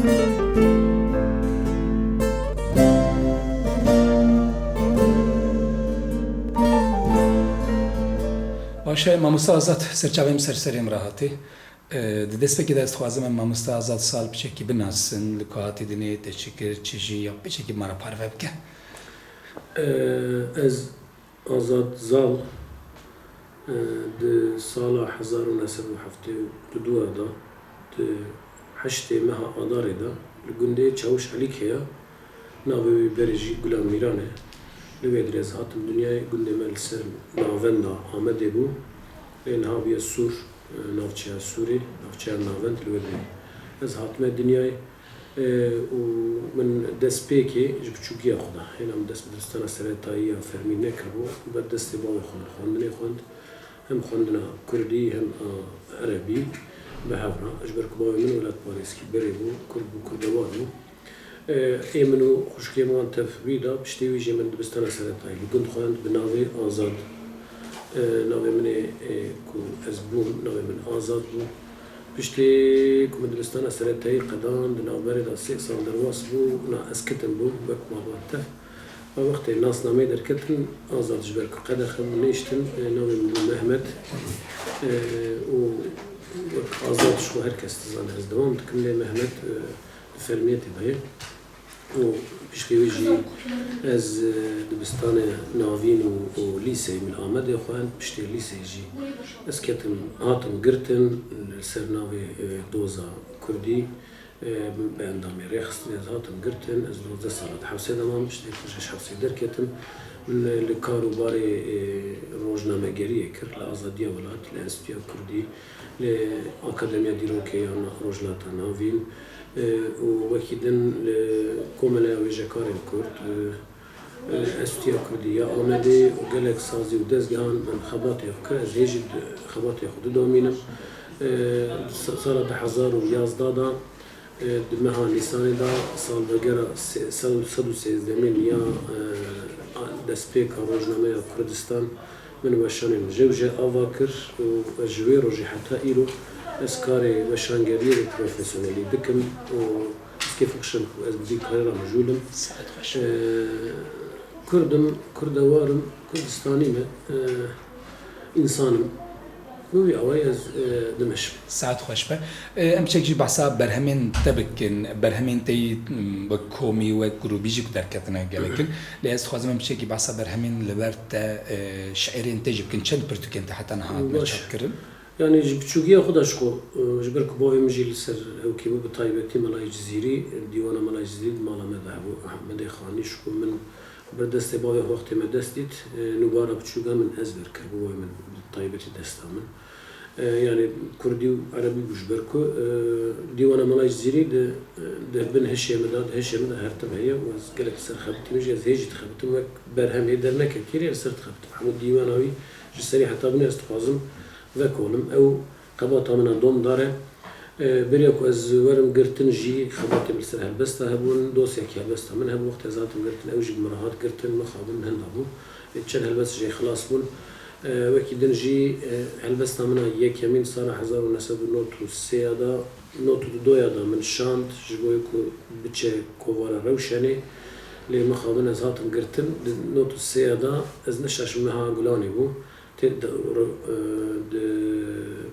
باشه ماموستا آزاد سرچاویم سرسریم راحتی. دست که دست خوازم ماموستا آزاد سال بچکی بناسن لکاتی دنیت تشکر چیزی یا بچکی مرا پرو بکه. از آزاد زال د سال 1972 دا د 8 ماه آذار دا لگنده چاوش علیک هیا ناوی برژی گلام میرانه لوید رز هاتم دنیای گنده مل سر ناوندا آمده بو لینها بیا سور نافچه سوری نافچه ناوند لوید از هاتم دنیای و من دست پیکی جبچوکی خدا هنام دست بدرستان سرطایی فرمی نکربو بعد دست باوی خود خواندنی خوند هم خواندنا کردی هم عربی به هفنا اجبر کباوی من ولاد پاریسکی بری بو کرد بو کردوار بو ایمنو خوشکی من تفریدا بشتیوی جی من دبستان سرطایی لگند خواند بناوی آزاد ناوی من کو از بوم ناوی من آزاد بو بشتی کم دبستان سرطایی قدان دنابری دا 6 سال درواس بو نا اسکتن بو بک ماباته و وقتی ناس نامی در کتن آزاد جبر که قدر خم نیشتن ناوی من محمد و آزاد شو هر کس تزانه از دوام تکمله محمد فرمیتی باید و بشتیویجی از دبستان ناوین و لیسه من آمده خوان بشتی لیسه جی از کتم هاتم گرتن سر ناوی دوزا کردی به اندامی ریخست از هاتم گرتن از 12 سالت حوصه دمام بشتی کشش حوصه در کتم من لکارو باری روزنامه گریه کرد لآزادی ولات لانستیو کردی لأکادمیا دیروکیان روزلاتا ناوین و وکیدن لکومله ویژکار کرد استیا کردی آمده و گلک سازی و دزگان من خباتی خکر از هیچ خباتی خود دومینم سال 2011 دمها نیسانی دا سال بگره سال 113 یا دست پیک روزنامه کردستان من وشانم جوجه آوا کر و جوی روزی حتی ایرو اسکاری وشانگری پروفسیونالی دکم و کیف خشم از بدی کاری را مجولم کردوارم کردستانی م انسانم وی آوای از دمشق ساعت خوش به ام چکجی بحثا برهمن تبکن برهمن تی بکومی و گروبیجی کدر کتنه گلکن لیاز خوازم ام چکی بحثا برهمن لبرت شعرین تجيب كن چند پرتوکن حتی نهاد نشاط کردن يعني بتشوقيه خداش خو جبر كباوي مجي لسر او كيما بطايبتي ملاي جزيري ديوانا ملاي جزيري مالا مذهب احمد خاني شكو من بردست باوي وقت ما دستيت نبارة بتشوقه من ازبر كربوي من طايبتي دستا من يعني كردي وعربي بجبركو ديوانا ملاي جزيري ده بن هشي مداد هرتم هي وز قالك سر خبتي مجي از هيجي تخبتم وك برهم هيدرنا كثير سر تخبت محمود ديواناوي جسري حتى بني استخوازم وکولم او قباطا من دوم داره بریاکو از ورم گرتن جی خباطی بلسر هلبستا هبون دوسیا کی هلبستا من هب وقت ازاتم گرتن او جی مراحات گرتن مخابن هندابو چن هلبس جی خلاص بون وکی دن جی هلبستا من یک یمین سال 1993 دا نوت دو دا من شانت جبوی کو بچه کووارا روشنی لی مخابن ازاتم گرتن نوت 3 دا از نشاش مها گلانی بو د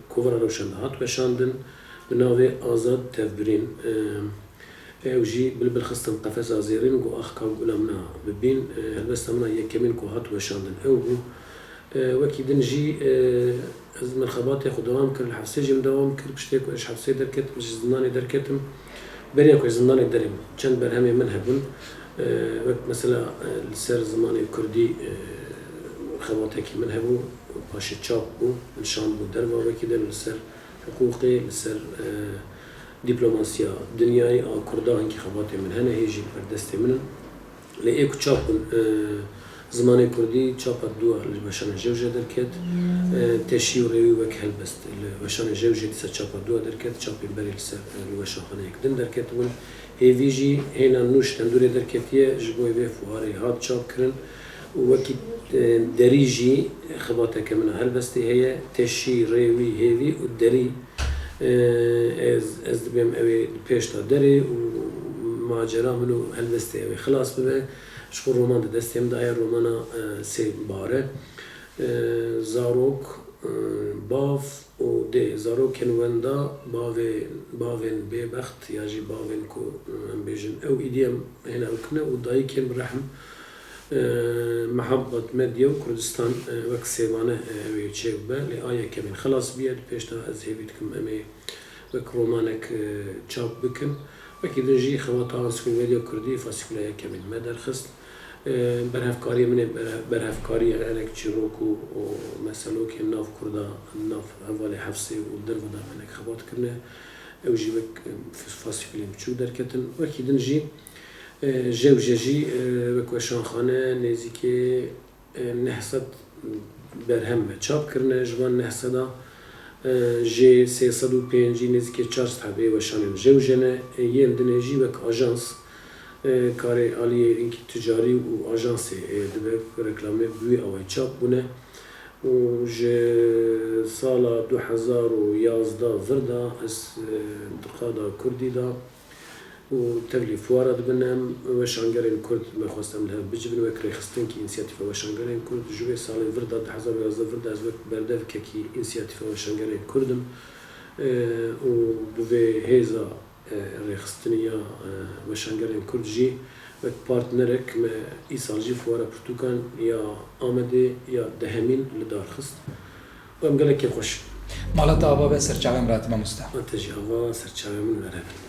کوور روشن هات بشاندن بناوی آزاد تبرین اوجی بالخستن قفز ازیرین گو اخ کام علمنا ببین هلبست منا یکمین کو هات بشاندن او بو وکی دنجی از مرخبات خود دوام کرد الحفصه جم دوام کرد بشتی کو اش حفصه درکت مش زندانی درکتم بریا کو زندانی دریم چند برهمی من هبون وقت مثلا لسر زمانی کردی خباتك من هبو باش تشاب بو نشان بو دربا وكذا لسر حقوقي لسر دبلوماسيا دنياي كردان كي خباتي من هنا هيجي بردستي من لأيكو تشاب زماني كردي تشاب الدوا لبشان الجوجة دركت تشيوري وك هلبست لبشان الجوجة تسا تشاب الدوا دركت تشاب يبري لسر لبشان خانه يقدم دركت ون هي فيجي هنا نوش تندوري دركتيه جبوي بفواري هاد تشاب كرن وكي دريجي خباتك من هلبستي هي تشي ريوي هيفي والدري ez dibêm ew ê pêş da derê û macera min û helbestê ew ê xilas bibe. Ji xwe roman di destê min de heye romana Sê Bare. Zarok, bav û dê zarokên wenda bavên bêbext ya jî bavên ku em bêjin ew îdî em hêne ew kirine û dayîkên bi rehm Mehebbet Medya û Kurdistan wek sêvane ew ê çêk bibe. Lê ayeke min xilas biye di pêş de ez hêvî dikim em ê wek romanek çap bikin. Wekî din jî xewata Ensiklopedya Kurdî fasîkuleyeke min me derxist. Berhevkariya min ê berhevkariya hinek çîrok û meselokên nav Kurda, nav hevalê Hefsê û derve de hinek xebat kirine. Ew jî wek fasîkuleyên biçûk derketin. Wekî din jî Jewje jî wek weşanxane nêzîkî 900 berhem ve çap kirine. Ji van 900 jê 305 nêzîkî 400 hebê weşanên Jewje ne. Yên dinê jî wek ajans karê aliyê hinkî ticarî û ajansê dibe reklamê bi wê awayî çap bûne. û ji sala 2011 vir da ez Diqada Kurdî da û tevlî fuara dibinem weşangerên Kurd me xwestem li hev bicivin wek rêxistinkî însiyatîfa weşangerên Kurd ji wê salê vir da 2011 vir da ez wek berdevkekî însiyatîfa weşangerên Kurdim û bi vê hêza rêxistiniya weşangerên Kurd jî wek partnerek me îsal jî fuara Pirtûkan ya Amedê ya dehemîn li dar xist û em gelekî xweş. Malata ava ve serçavem ratime musta. Te jî ava serçavê min were bin.